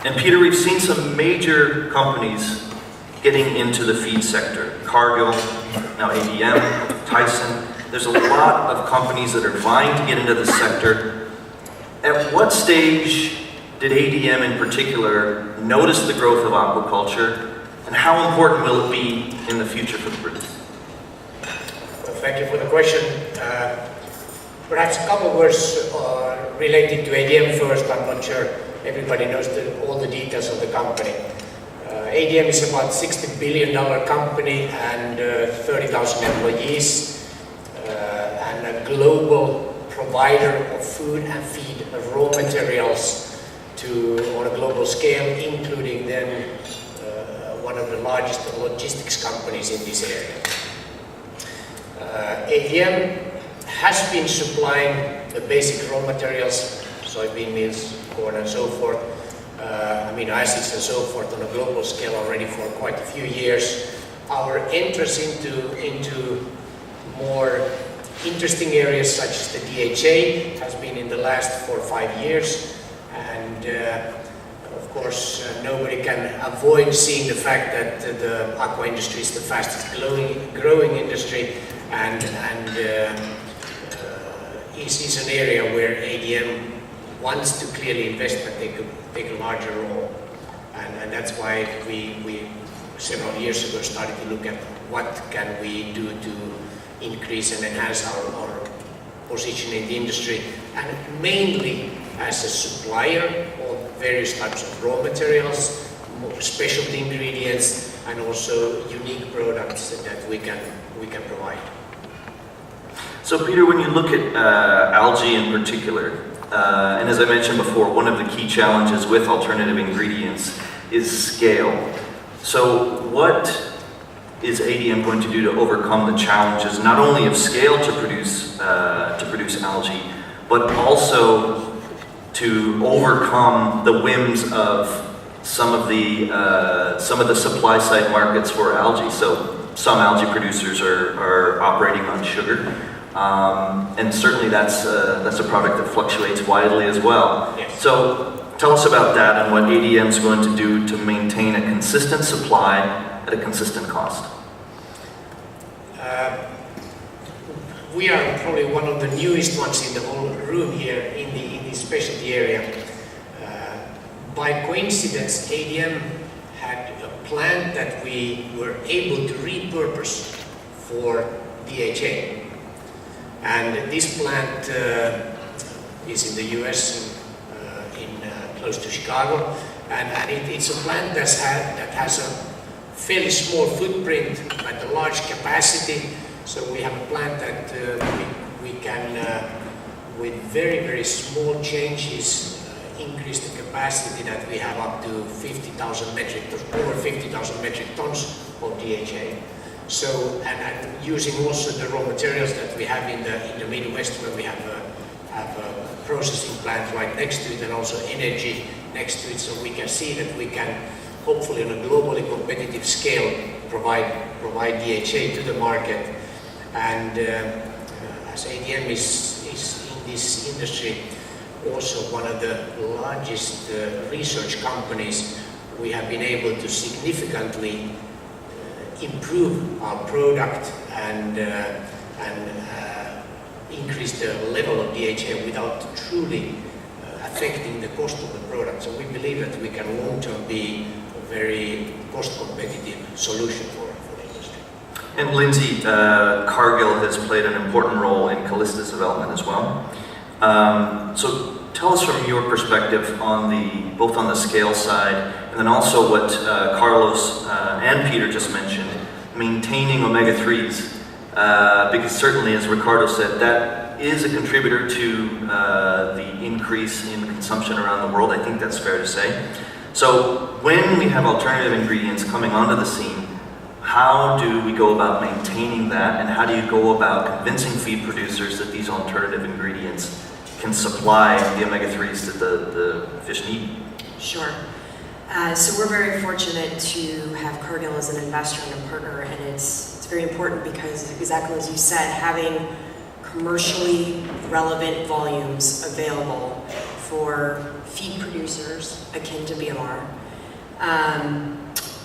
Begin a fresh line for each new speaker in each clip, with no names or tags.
And Peter, we've seen some major companies getting into the feed sector. Cargill, now ADM, Tyson. There's a lot of companies that are vying to get into the sector. At what stage did ADM in particular notice the growth of aquaculture, and how important will it be in the future for the group?
Well, thank you for the question. Perhaps a couple of words related to ADM first. I'm not sure everybody knows all the details of the company. ADM is about $60 billion company and 30,000 employees and a global provider of food and feed raw materials on a global scale, including then one of the largest logistics companies in this area. ADM has been supplying the basic raw materials, soybean meals, corn and so forth, amino acids and so forth on a global scale already for quite a few years. Our entrance into more interesting areas such as the DHA has been in the last 4 or 5 years, and of course nobody can avoid seeing the fact that the aqua industry is the fastest growing industry and is an area where ADM wants to clearly invest but take a larger role, and that's why we several years ago started to look at what can we do to increase and enhance our position in the industry, and mainly as a supplier of various types of raw materials, specialty ingredients, and also unique products that we can provide.
So Peter, when you look at algae in particular, and as I mentioned before, one of the key challenges with alternative ingredients is scale. So what is ADM going to do to overcome the challenges, not only of scale to produce algae, but also to overcome the whims of some of the supply side markets for algae? So some algae producers are operating on sugar. And certainly that's a product that fluctuates widely as well.
Yes.
So tell us about that and what ADM is going to do to maintain a consistent supply at a consistent cost.
We are probably one of the newest ones in the whole room here in the specialty area. By coincidence, ADM had a plant that we were able to repurpose for DHA. And this plant is in the US, close to Chicago, and it's a plant that has a fairly small footprint but a large capacity. So we have a plant that we can, with very, very small changes, increase the capacity that we have up to over 50,000 metric tons of DHA. So, and using also the raw materials that we have in the Midwest, where we have a processing plant right next to it, and also energy next to it, so we can see that we can hopefully on a globally competitive scale provide DHA to the market. And as ADM is in this industry also one of the largest research companies, we have been able to significantly improve our product and increase the level of DHA without truly affecting the cost of the product. So we believe that we can long-term be a very cost-competitive solution for the industry.
And Lindsay, Cargill has played an important role in Callista's development as well. So tell us from your perspective on both on the scale side, and then also what Carlos and Peter just mentioned, maintaining omega-3s, because certainly, as Ricardo said, that is a contributor to the increase in consumption around the world. I think that's fair to say. So when we have alternative ingredients coming onto the scene, how do we go about maintaining that, and how do you go about convincing feed producers that these alternative ingredients can supply the omega-3s that the fish need?
Sure. So we're very fortunate to have Cargill as an investor and a partner, and it's very important because, exactly as you said, having commercially relevant volumes available for feed producers akin to BMR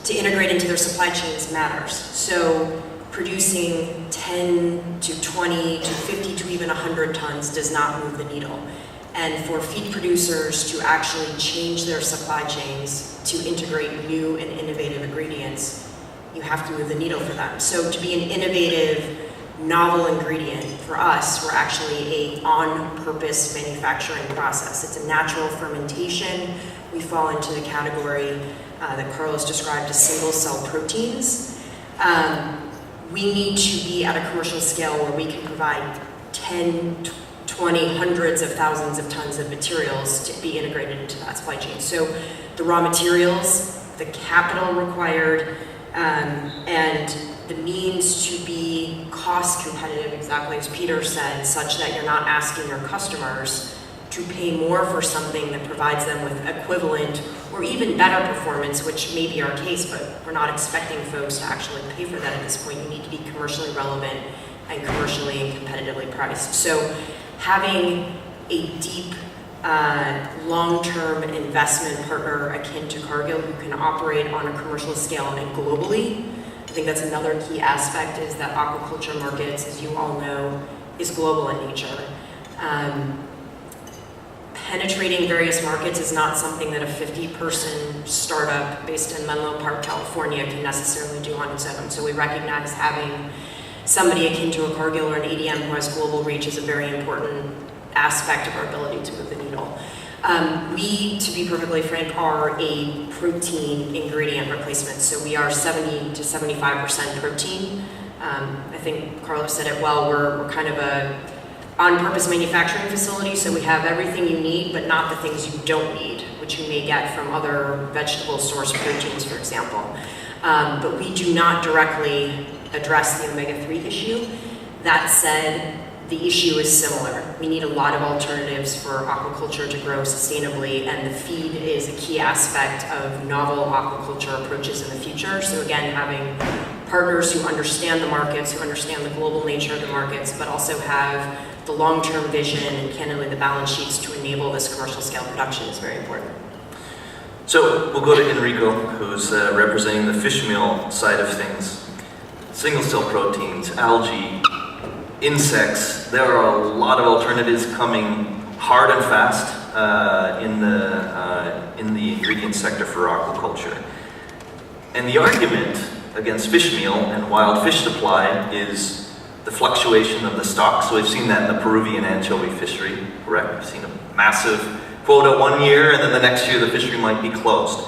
to integrate into their supply chains matters. So producing 10 to 20 to 50 to even 100 tons does not move the needle. And for feed producers to actually change their supply chains to integrate new and innovative ingredients, you have to move the needle for them. So to be an innovative, novel ingredient, for us, we're actually a on-purpose manufacturing process. It's a natural fermentation. We fall into the category that Carlos described as single-cell proteins. We need to be at a commercial scale where we can provide 10, 20, hundreds of thousands of tons of materials to be integrated into that supply chain. So the raw materials, the capital required, and the means to be cost competitive, exactly as Peter said, such that you're not asking your customers to pay more for something that provides them with equivalent or even better performance, which may be our case, but we're not expecting folks to actually pay for that at this point. You need to be commercially relevant and commercially and competitively priced. So having a deep, long-term investment partner akin to Cargill who can operate on a commercial scale and globally, I think that's another key aspect, is that aquaculture markets, as you all know, is global in nature. Penetrating various markets is not something that a 50-person startup based in Menlo Park, California can necessarily do on its own. So we recognize having somebody akin to a Cargill or an ADM who has global reach is a very important aspect of our ability to move the needle. We, to be perfectly frank, are a protein ingredient replacement. So we are 70 to 75% protein. I think Carlos said it well, we're kind of a on-purpose manufacturing facility, so we have everything you need, but not the things you don't need, which you may get from other vegetable source proteins, for example. But we do not directly address the omega-3 issue. That said, the issue is similar. We need a lot of alternatives for aquaculture to grow sustainably, and the feed is a key aspect of novel aquaculture approaches in the future. So again, having partners who understand the markets, who understand the global nature of the markets, but also have the long-term vision and candidly the balance sheets to enable this commercial scale production is very important.
So we'll go to Enrico, who's representing the Fishmeal side of things. Single-cell proteins, algae, insects. There are a lot of alternatives coming hard and fast in the ingredient sector for aquaculture. And the argument against fishmeal and wild fish supply is the fluctuation of the stock. So we've seen that in the Peruvian anchovy fishery, correct? We've seen a massive quota one year, and then the next year the fishery might be closed.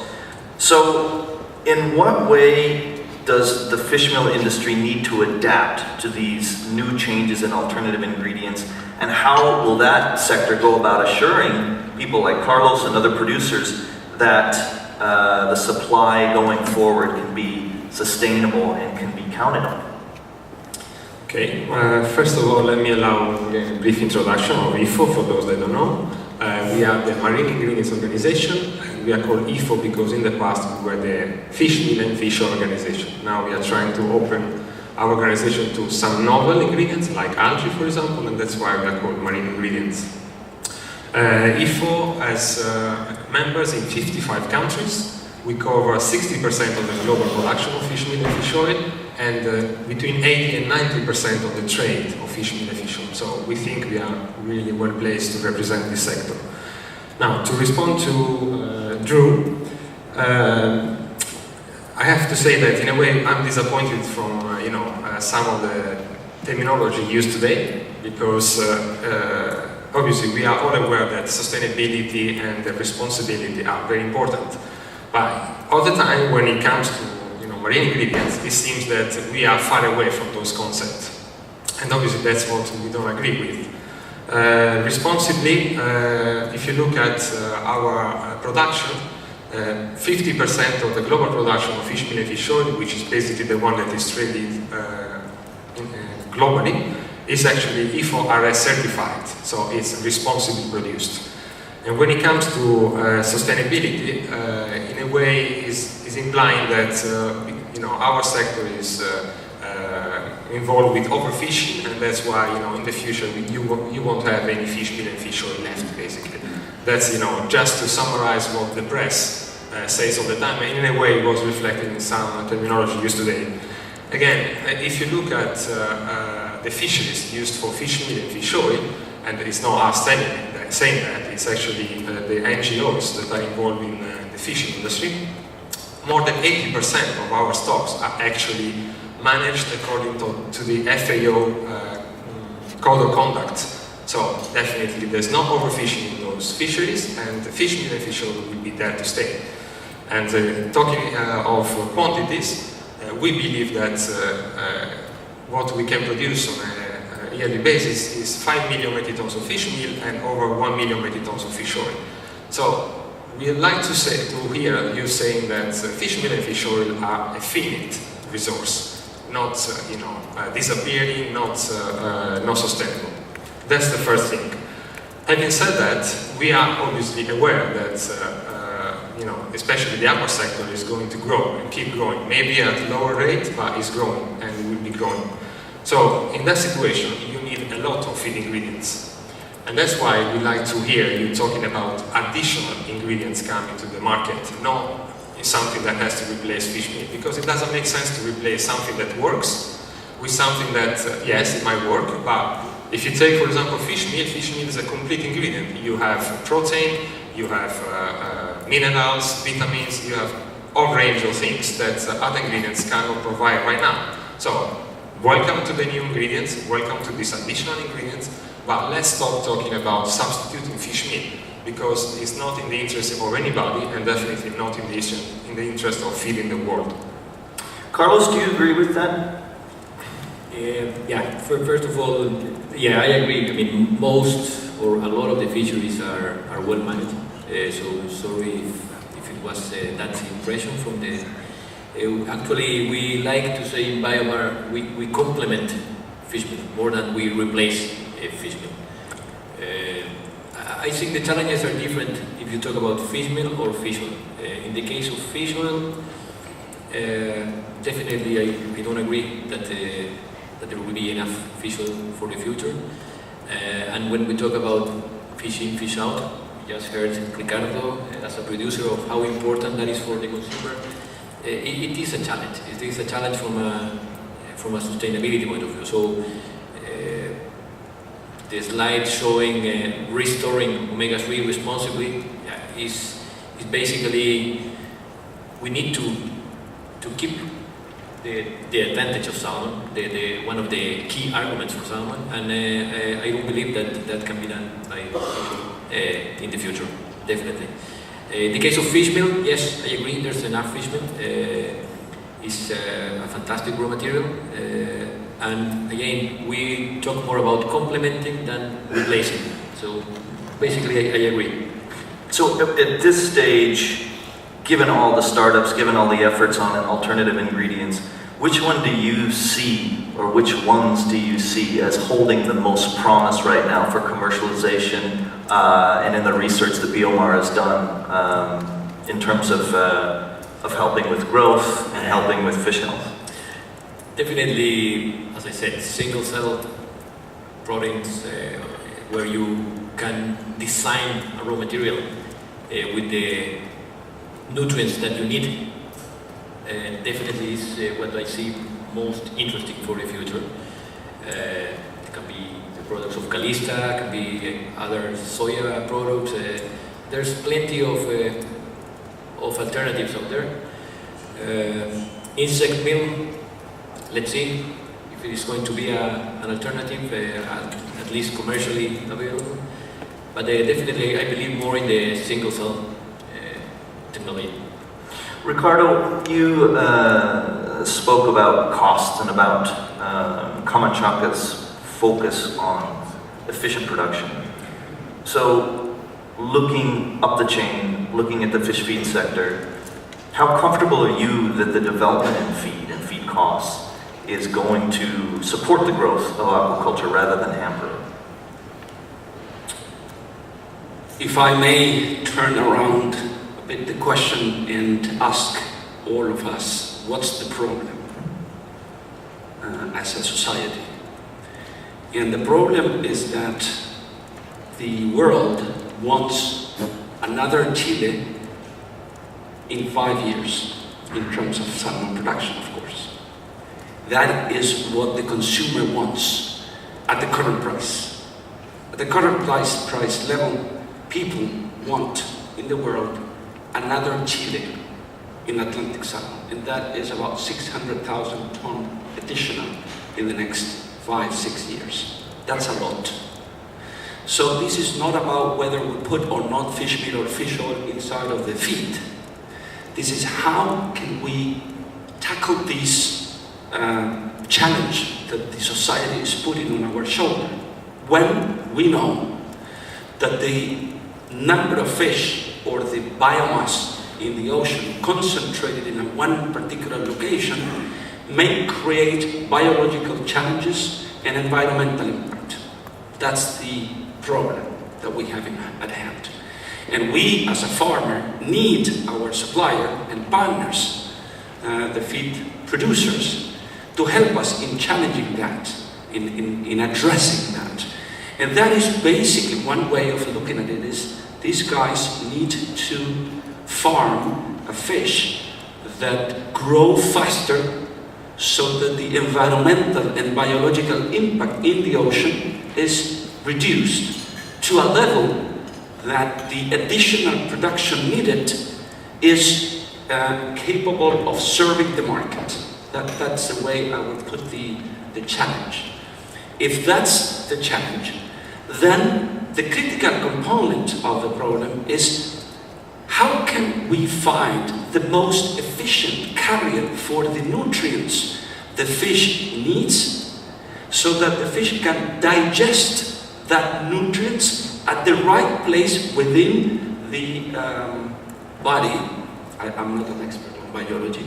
So in what way does the fishmeal industry need to adapt to these new changes in alternative ingredients, and how will that sector go about assuring people like Carlos and other producers that the supply going forward can be sustainable and can be counted on?
Okay, first of all, let me allow a brief introduction of IFO for those that don't know. We are the Marine Ingredients Organization, and we are called IFO because in the past we were the Fishmeal and Fish Organization. Now we are trying to open our organization to some novel ingredients like algae, for example, and that's why we are called Marine Ingredients. IFO has members in 55 countries. We cover 60% of the global production of fish meal and fish oil, and between 80 and 90% of the trade of fish meal and fish oil. So we think we are really well placed to represent this sector. Now, to respond to Drew, I have to say that in a way I'm disappointed from some of the terminology used today, because obviously we are all aware that sustainability and responsibility are very important. But all the time when it comes to marine ingredients, it seems that we are far away from those concepts. And obviously that's what we don't agree with. Responsibly, if you look at our production, 50% of the global production of fish meal and fish oil, which is basically the one that is traded globally, is actually IFO RS certified, so it's responsibly produced. And when it comes to sustainability, in a way is implying that our sector is involved with overfishing, and that's why in the future you won't have any fish meal and fish oil left, basically. That's just to summarize what the press says all the time, and in a way it was reflected in some terminology used today. Again, if you look at the fisheries used for fish meal and fish oil, and it's not us saying that, it's actually the NGOs that are involved in the fishing industry, more than 80% of our stocks are actually managed according to the FAO code of conduct. So definitely there's no overfishing in those fisheries, and the fish meal and fish oil will be there to stay. And talking of quantities, we believe that what we can produce on a yearly basis is 5 million metric tons of fish meal and over 1 million metric tons of fish oil. So we like to hear you saying that fish meal and fish oil are a finite resource, not disappearing, not sustainable. That's the first thing. Having said that, we are obviously aware that especially the aqua sector is going to grow and keep growing, maybe at a lower rate, but it's growing and will be growing. So in that situation, you need a lot of feed ingredients. And that's why we like to hear you talking about additional ingredients coming to the market, not something that has to replace fish meal, because it doesn't make sense to replace something that works with something that, yes, it might work, but if you take, for example, fish meal is a complete ingredient. You have protein, you have minerals, vitamins, you have all range of things that other ingredients cannot provide right now. So, welcome to the new ingredients, welcome to these additional ingredients, but let's stop talking about substituting fish meal, because it's not in the interest of anybody, and definitely not in the interest of feeding the world.
Carlos, do you agree with that?
First of all, I agree. I mean, most or a lot of the fisheries are well managed. So sorry if it was that impression from the. Actually, we like to say in Biomar we complement fish meal more than we replace fish meal. I think the challenges are different if you talk about fish meal or fish oil. In the case of fish oil, definitely I don't agree that there will be enough fish oil for the future. And when we talk about fish in, fish out, just heard Ricardo as a producer of how important that is for the consumer. It is a challenge. It is a challenge from a sustainability point of view. So the slide showing restoring omega-3 responsibly is basically we need to keep the advantage of salmon, one of the key arguments for salmon, and I don't believe that can be done by in the future, definitely. In the case of fish meal, yes, I agree, there's enough fish meal. It's a fantastic raw material, and again, we talk more about complementing than replacing. So basically, I agree.
So at this stage, given all the startups, given all the efforts on alternative ingredients, which one do you see, or which ones do you see as holding the most promise right now for commercialization and in the research that Biomar has done in terms of helping with growth and helping with fish health?
Definitely, as I said, single-cell proteins where you can design a raw material with the nutrients that you need, definitely is what I see most interesting for the future. It can be the products of Calista, can be other soya products. There's plenty of alternatives out there. Insect meal, let's see if it is going to be an alternative, at least commercially available. But definitely, I believe more in the single-cell technology.
Ricardo, you spoke about cost and about Camanchaca's focus on efficient production. So, looking up the chain, looking at the fish feed sector, how comfortable are you that the development in feed and feed costs is going to support the growth of aquaculture rather than hamper it?
If I may turn around a bit the question and ask all of us, what's the problem? as a society. And the problem is that the world wants another Chile in 5 years in terms of salmon production, of course. That is what the consumer wants at the current price. At the current price level, people want in the world another Chile in Atlantic salmon, and that is about 600,000 tons additional in the next 5-6 years. That's a lot. So this is not about whether we put or not fish meal or fish oil inside of the feed. This is how can we tackle this challenge that the society is putting on our shoulder when we know that the number of fish or the biomass in the ocean concentrated in one particular location may create biological challenges and environmental impact. That's the problem that we have at hand. And we, as a farmer, need our supplier and partners, the feed producers, to help us in challenging that, in addressing that. And that is basically one way of looking at it is these guys need to farm a fish that grow faster so that the environmental and biological impact in the ocean is reduced to a level that the additional production needed is capable of serving the market. That's the way I would put the challenge. If that's the challenge, then the critical component of the problem is how can we find the most efficient carrier for the nutrients the fish needs so that the fish can digest that nutrients at the right place within the body. I'm not an expert on biology.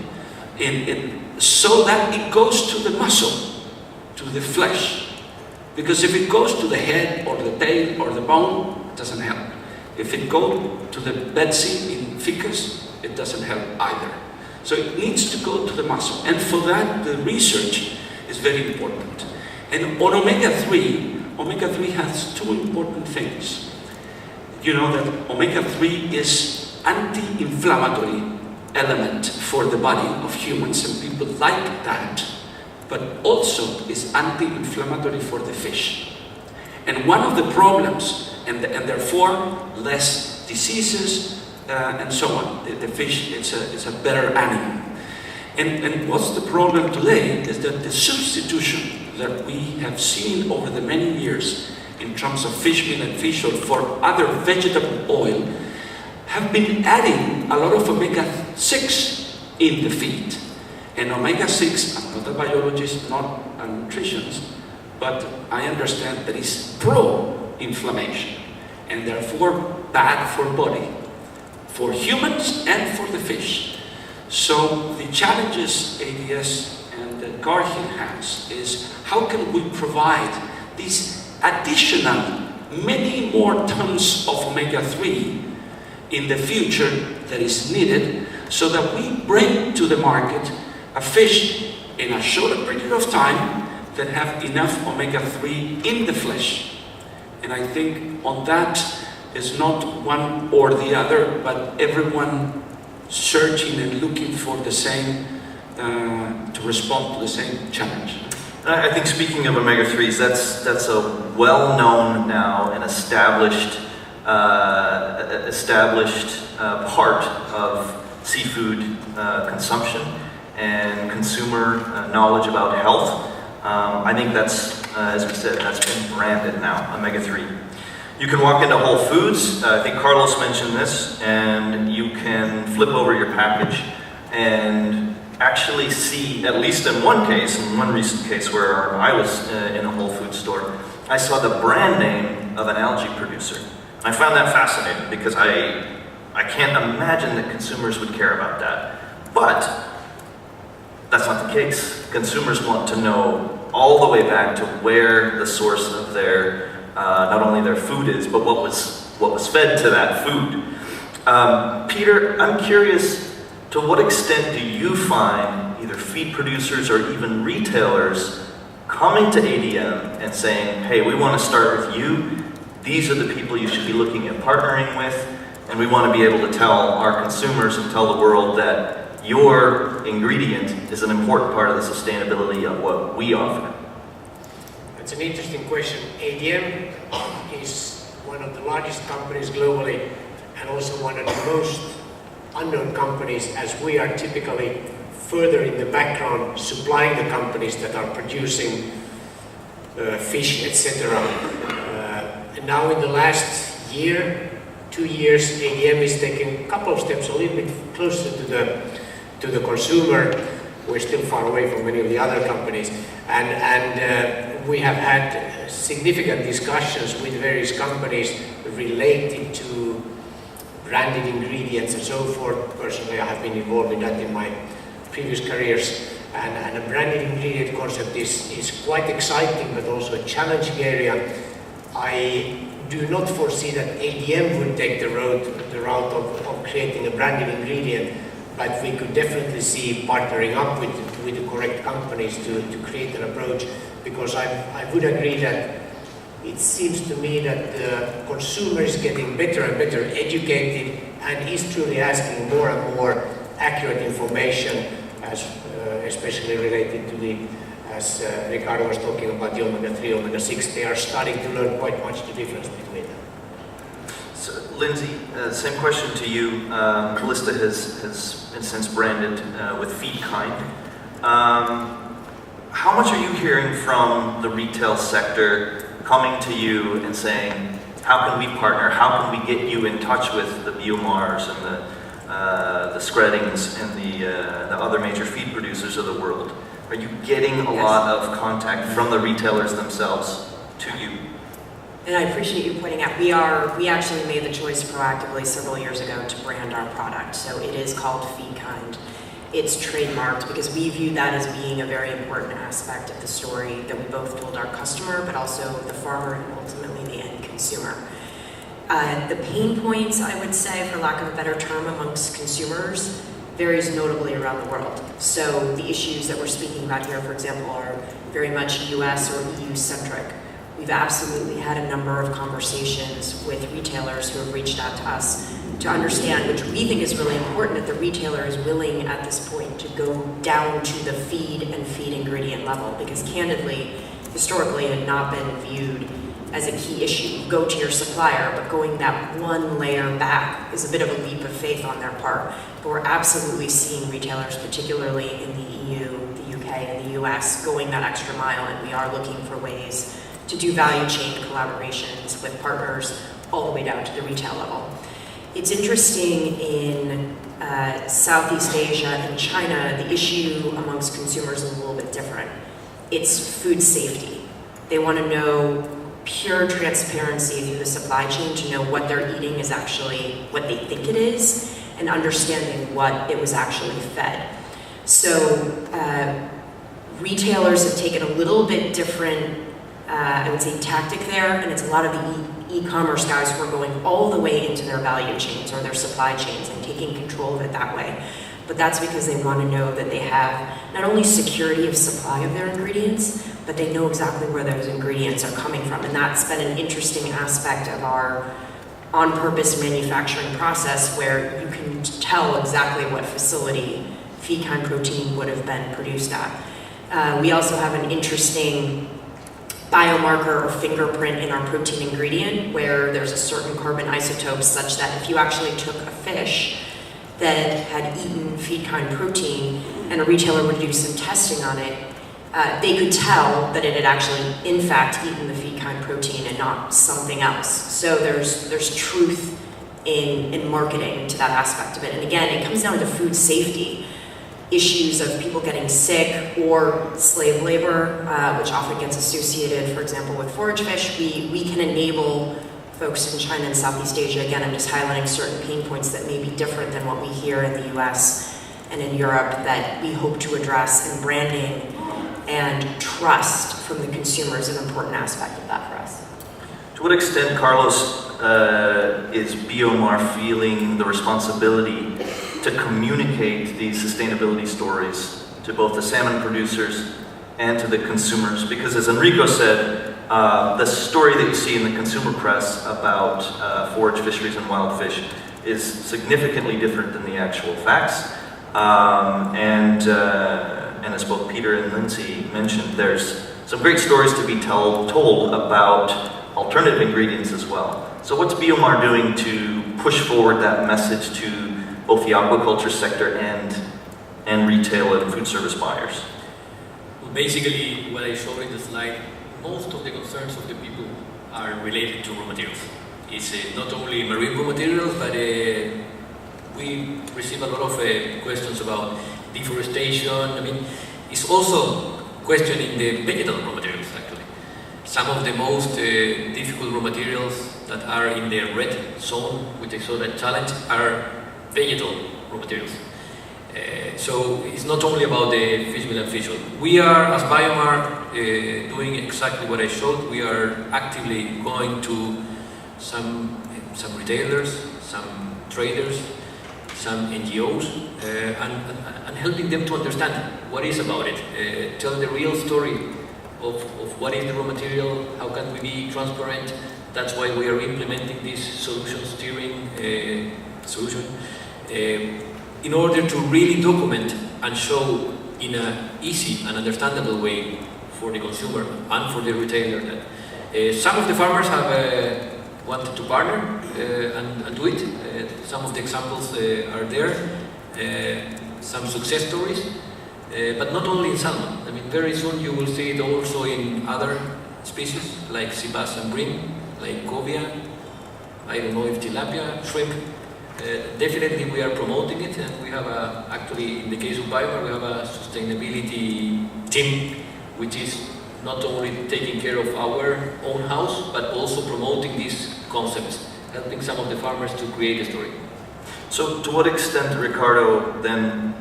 So that it goes to the muscle, to the flesh. Because if it goes to the head or the tail or the bone, it doesn't help. If it goes to the bedseed in ficus, it doesn't help either. So it needs to go to the muscle. And for that, the research is very important. And on omega-3, omega-3 has two important things. You know that omega-3 is anti-inflammatory element for the body of humans, and people like that, but also is anti-inflammatory for the fish. And one of the problems, and therefore less diseases and so on. The fish is a better animal. And what's the problem today is that the substitution that we have seen over the many years in terms of fish meal and fish oil for other vegetable oil have been adding a lot of omega-6 in the feed. And omega-6, I'm not a biologist, not a nutritionist, but I understand that it's pro-inflammation and therefore bad for body, for humans and for the fish. So the challenges ADS and Garfield has is how can we provide these additional many more tons of omega-3 in the future that is needed so that we bring to the market a fish in a short period of time that have enough omega-3 in the flesh. And I think on that is not one or the other, but everyone searching and looking for the same, to respond to the same challenge.
I think speaking of omega-3s, that's a well-known now and established part of seafood consumption and consumer knowledge about health. I think that's, as we said, that's been branded now, omega-3. You can walk into Whole Foods, I think Carlos mentioned this, and you can flip over your package and actually see, at least in one case, in one recent case where I was in a Whole Foods store, I saw the brand name of an algae producer. I found that fascinating because I can't imagine that consumers would care about that. But that's not the case. Consumers want to know all the way back to where the source of their, not only their food is, but what was fed to that food. Peter, I'm curious, to what extent do you find either feed producers or even retailers coming to ADM and saying, hey, we want to start with you, these are the people you should be looking at partnering with, and we want to be able to tell our consumers and tell the world that your ingredient is an important part of the sustainability of what we offer?
That's an interesting question. ADM is one of the largest companies globally and also one of the most unknown companies, as we are typically further in the background supplying the companies that are producing fish, etc. And now in the last year, 2 years, ADM is taking a couple of steps a little bit closer to the consumer. We're still far away from many of the other companies, and we have had significant discussions with various companies related to branded ingredients and so forth. Personally, I have been involved in that in my previous careers, and a branded ingredient concept is quite exciting but also a challenging area. I do not foresee that ADM would take the route of creating a branded ingredient, but we could definitely see partnering up with the correct companies to create an approach, because I would agree that it seems to me that the consumer is getting better and better educated and is truly asking more and more accurate information, as especially related to the, as Ricardo was talking about, the omega-3, omega-6. They are starting to learn quite much the difference between them.
So, Lindsay, same question to you. Callista has been since branded with FeedKind. How much are you hearing from the retail sector coming to you and saying, how can we partner? How can we get you in touch with the BioMars and the Spreadings and the other major feed producers of the world? Are you getting a lot of contact from the retailers themselves to you?
And I appreciate you pointing out, we actually made the choice proactively several years ago to brand our product. So it is called FeedKind. It's trademarked because we view that as being a very important aspect of the story that we both told our customer, but also the farmer and ultimately the end consumer. The pain points, I would say, for lack of a better term, amongst consumers varies notably around the world. So the issues that we're speaking about here, for example, are very much US or EU centric. We've absolutely had a number of conversations with retailers who have reached out to us to understand, which we think is really important, that the retailer is willing at this point to go down to the feed and feed ingredient level, because candidly, historically, it had not been viewed as a key issue. You go to your supplier, but going that one layer back is a bit of a leap of faith on their part. But we're absolutely seeing retailers, particularly in the EU, the UK, and the US, going that extra mile, and we are looking for ways to do value chain collaborations with partners all the way down to the retail level. It's interesting in Southeast Asia and China, the issue amongst consumers is a little bit different. It's food safety. They want to know pure transparency through the supply chain to know what they're eating is actually what they think it is, and understanding what it was actually fed. So retailers have taken a little bit different, I would say, tactic there, and it's a lot of the e-commerce guys who are going all the way into their value chains or their supply chains and taking control of it that way. But that's because they want to know that they have not only security of supply of their ingredients, but they know exactly where those ingredients are coming from. And that's been an interesting aspect of our on-purpose manufacturing process, where you can tell exactly what facility FeedKind protein would have been produced at. We also have an interesting biomarker or fingerprint in our protein ingredient, where there's a certain carbon isotope such that if you actually took a fish that had eaten FeedKind protein and a retailer would do some testing on it, they could tell that it had actually, in fact, eaten the FeedKind protein and not something else. So there's truth in marketing to that aspect of it. And again, it comes down to food safety. Issues of people getting sick or slave labor, which often gets associated, for example, with forage fish. We can enable folks in China and Southeast Asia, again, I'm just highlighting certain pain points that may be different than what we hear in the US and in Europe, that we hope to address, and branding and trust from the consumer is an important aspect of that for us.
To what extent, Carlos, is BioMar feeling the responsibility to communicate these sustainability stories to both the salmon producers and to the consumers? Because as Enrico said, the story that you see in the consumer press about forage fisheries and wild fish is significantly different than the actual facts. And as both Peter and Lindsay mentioned, there's some great stories to be told about alternative ingredients as well. So what's Biomar doing to push forward that message to both the aquaculture sector and retail and food service buyers?
Well, basically, what I showed in the slide, most of the concerns of the people are related to raw materials. It's not only marine raw materials, but we receive a lot of questions about deforestation. I mean, it's also questioning the vegetal raw materials, actually. Some of the most difficult raw materials that are in the red zone, which I saw that challenge, are vegetal raw materials. So it's not only about the fishmeal and fish oil. We are, as Biomar, doing exactly what I showed. We are actively going to some retailers, some traders, some NGOs, and helping them to understand what is about it. Tell the real story of what is the raw material, how can we be transparent. That's why we are implementing this solution steering solution in order to really document and show in an easy and understandable way for the consumer and for the retailer that some of the farmers have wanted to partner and do it. Some of the examples are there, some success stories, but not only in salmon. I mean, very soon you will see it also in other species like sea bass and bream, like cobia, I don't know if tilapia, shrimp. Definitely we are promoting it, and we have actually in the case of Biomar, we have a sustainability team which is not only taking care of our own house, but also promoting these concepts, helping some of the farmers to create a story.
So to what extent, Ricardo, then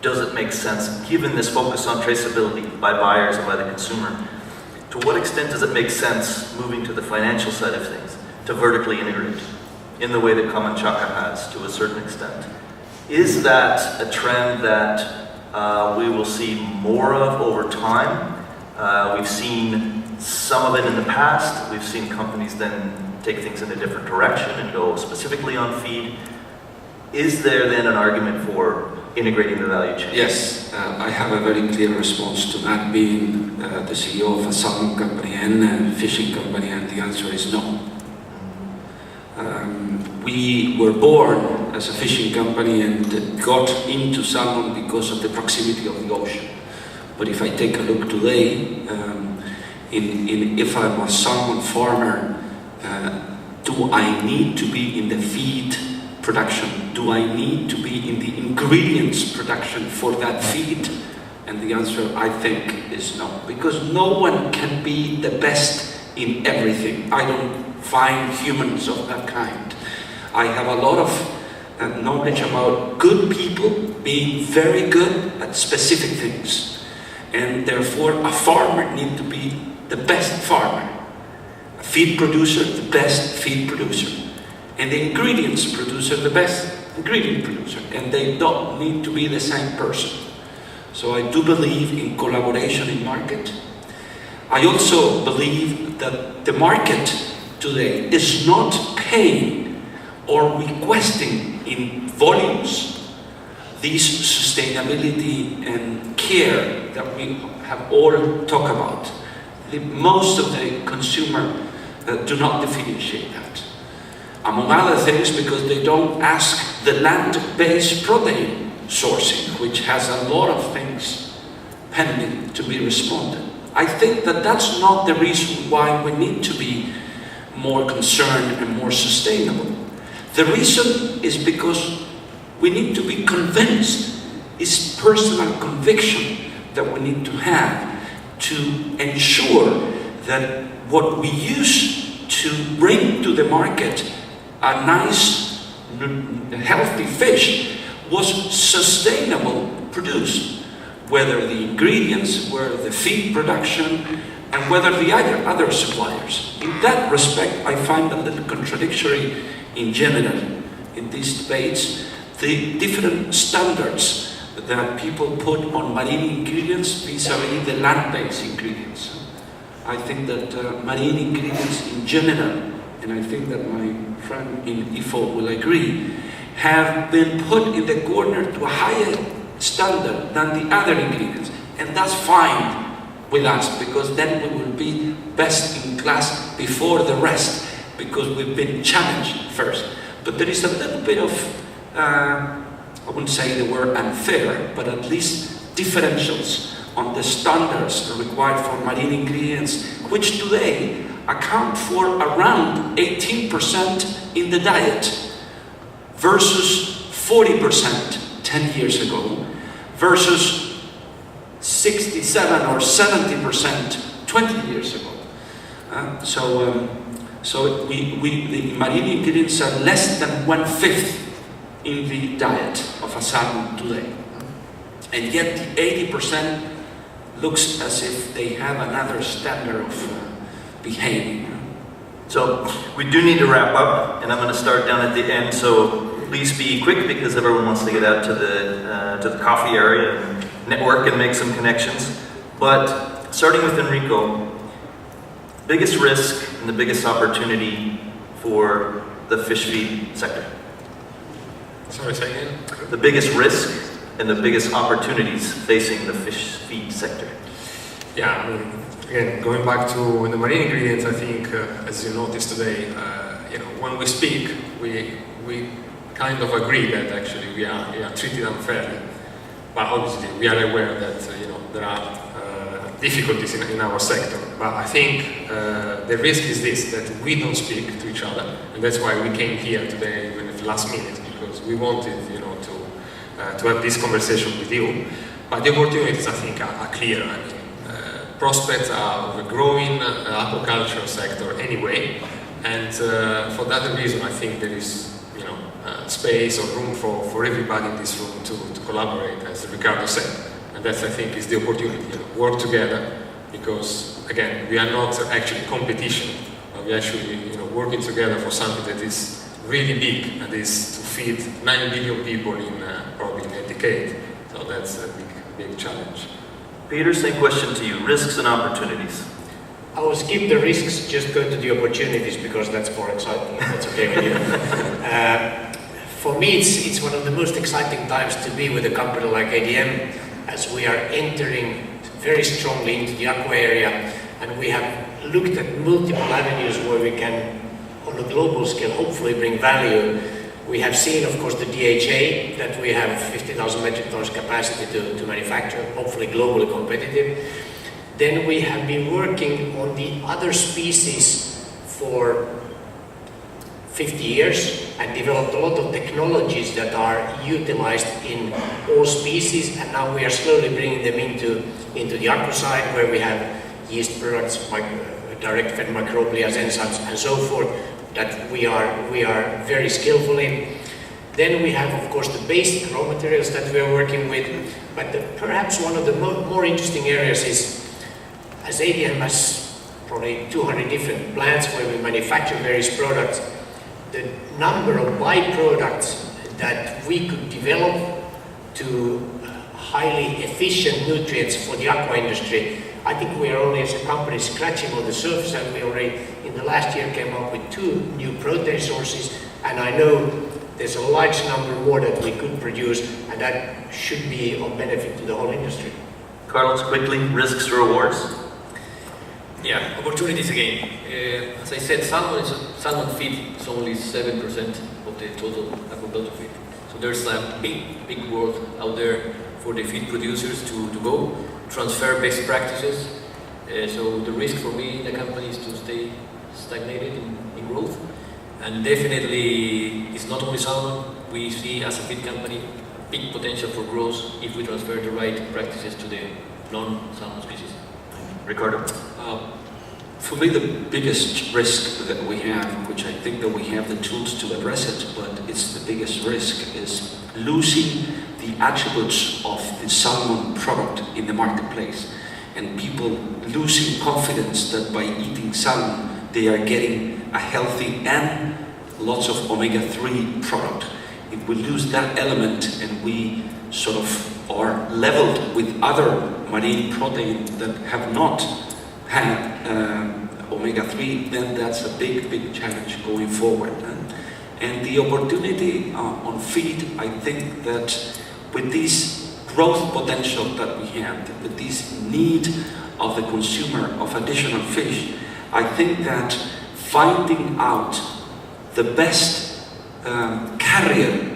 does it make sense, given this focus on traceability by buyers and by the consumer, to what extent does it make sense moving to the financial side of things, to vertically integrate in the way that Kamanchaka has to a certain extent? Is that a trend that we will see more of over time? We've seen some of it in the past. We've seen companies then take things in a different direction and go specifically on feed. Is there then an argument for integrating the value chain?
Yes, I have a very clear response to that, being the CEO of a salmon company and a fishing company, and the answer is no. We were born as a fishing company and got into salmon because of the proximity of the ocean. But if I take a look today, if I'm a salmon farmer, do I need to be in the feed production? Do I need to be in the ingredients production for that feed? And the answer, I think, is no. Because no one can be the best in everything. I don't find humans of that kind. I have a lot of knowledge about good people being very good at specific things. And therefore, a farmer needs to be the best farmer. A feed producer, the best feed producer. And the ingredients producer, the best ingredient producer. And they don't need to be the same person. So I do believe in collaboration in market. I also believe that the market today is not paying or requesting in volumes these sustainability and care that we have all talked about. Most of the consumer do not differentiate that. Among other things, because they don't ask the land-based protein sourcing, which has a lot of things pending to be responded. I think that that's not the reason why we need to be more concerned and more sustainable. The reason is because we need to be convinced. It's personal conviction that we need to have to ensure that what we use to bring to the market a nice, healthy fish was sustainable produced, whether the ingredients were the feed production and whether the other suppliers. In that respect, I find a little contradictory in general in these debates, the different standards that people put on marine ingredients vis-a-vis the land-based ingredients. I think that marine ingredients in general, and I think that my friend in IFO will agree, have been put in the corner to a higher standard than the other ingredients. And that's fine with us, because then we will be best in class before the rest, because we've been challenged first. But there is a little bit of, I wouldn't say the word unfair, but at least differentials on the standards required for marine ingredients, which today account for around 18% in the diet, versus 40% 10 years ago, versus 67 or 70% 20 years ago. So the marine ingredients are less than 1/5 in the diet of a salmon today. And yet the 80% looks as if they have another standard of behaving.
So we do need to wrap up, and I'm going to start down at the end, so please be quick because everyone wants to get out to the coffee area and network and make some connections. But starting with Enrico, biggest risk and the biggest opportunity for the fish feed sector?
Sorry, say again?
The biggest risk and the biggest opportunities facing the fish feed sector?
Yeah, again, going back to the marine ingredients, I think, as you noticed today, when we speak, we kind of agree that actually we are treated unfairly. But obviously, we are aware that there are difficulties in our sector. But I think the risk is this, that we don't speak to each other, and that's why we came here today, even if last minute, because we wanted, to have this conversation with you. But the opportunities, I think, are clear. I mean, prospects are of a growing aquaculture sector anyway, and for that reason, I think there is, space or room for everybody in this room to collaborate, as Ricardo said. And that's, I think, is the opportunity. Work together, because again, we are not actually competition. We're actually, working together for something that is really big, and is to feed 9 billion people in probably in a decade. So that's a big challenge.
Peter, same question to you. Risks and opportunities.
I will skip the risks, just go to the opportunities, because that's more exciting, if that's okay with you. For me, it's one of the most exciting times to be with a company like ADM, as we are entering very strongly into the aqua area, and we have looked at multiple avenues where we can, on a global scale, hopefully bring value. We have seen, of course, the DHA, that we have 50,000 metric tons capacity to manufacture, hopefully globally competitive. Then we have been working on the other species for 50 years and developed a lot of technologies that are utilized in all species, and now we are slowly bringing them into the aqua side, where we have yeast products, direct fed microbials, enzymes, and so forth, that we are very skillful in. Then we have, of course, the basic raw materials that we are working with, but perhaps one of the more interesting areas is, as ADM has probably 200 different plants where we manufacture various products, the number of byproducts that we could develop to highly efficient nutrients for the aqua industry, I think we are only, as a company, scratching on the surface, and we already in the last year came up with 2 new protein sources, and I know there's a large number more that we could produce, and that should be of benefit to the whole industry.
Carlos, quickly, risks, rewards?
Yeah, opportunities again. As I said, salmon feed is only 7% of the total aquaculture feed. So there's a big world out there for the feed producers to go, transfer best practices. So the risk for me in the company is to stay stagnated in growth. And definitely, it's not only salmon. We see as a feed company big potential for growth if we transfer the right practices to the non-salmon species.
Ricardo?
For me, the biggest risk that we have, which I think that we have the tools to address it, but it's the biggest risk, is losing the attributes of the salmon product in the marketplace, and people losing confidence that by eating salmon they are getting a healthy and lots of omega-3 product. if we lose that element and we sort of are leveled with other marine proteins that have not had omega-3, then that's a big, big challenge going forward. And the opportunity on feed, I think that with this growth potential that we have, with this need of the consumer of additional fish, I think that finding out the best carrier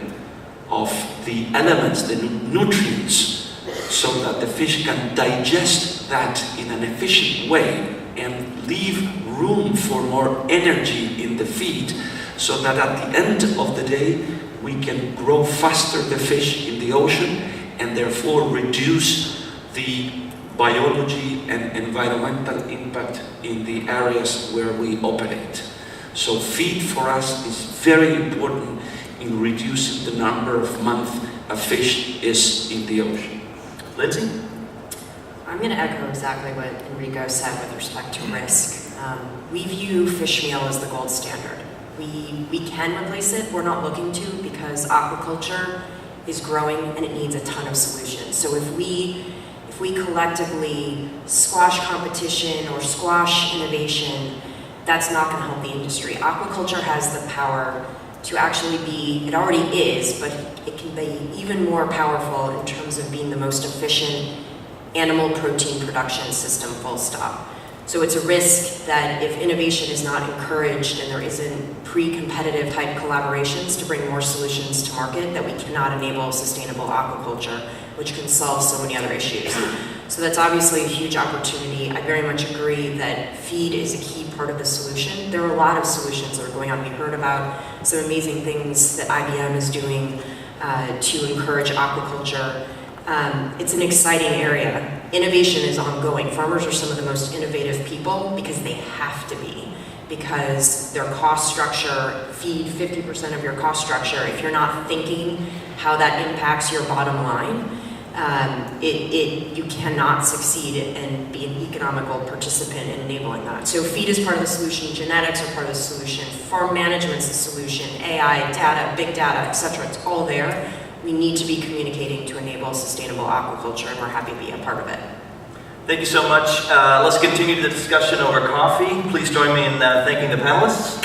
of the elements, the nutrients, so that the fish can digest that in an efficient way and leave room for more energy in the feed, so that at the end of the day we can grow faster the fish in the ocean and therefore reduce the biology and environmental impact in the areas where we operate. So feed for us is very important in reducing the number of months a fish is in the ocean.
Lindsay?
I'm going to echo exactly what Enrico said with respect to risk. We view fish meal as the gold standard. We can replace it, we're not looking to, because aquaculture is growing and it needs a ton of solutions. So if we collectively squash competition or squash innovation, that's not going to help the industry. Aquaculture has the power to actually be, it already is, but it can be even more powerful in terms of being the most efficient animal protein production system, full stop. So it's a risk that if innovation is not encouraged and there isn't pre-competitive type collaborations to bring more solutions to market, that we cannot enable sustainable aquaculture, which can solve so many other issues. So that's obviously a huge opportunity. I very much agree that feed is a key part of the solution. There are a lot of solutions that are going on. We heard about some amazing things that IBM is doing to encourage aquaculture. It's an exciting area. Innovation is ongoing. Farmers are some of the most innovative people because they have to be, because their cost structure, feed 50% of your cost structure. If you're not thinking how that impacts your bottom line, you cannot succeed and be an economical participant in enabling that. So feed is part of the solution, genetics are part of the solution, farm management is the solution, AI, data, big data, etc. It's all there. We need to be communicating to enable sustainable aquaculture, and we're happy to be a part of it.
Thank you so much. Let's continue the discussion over coffee. Please join me in thanking the panelists.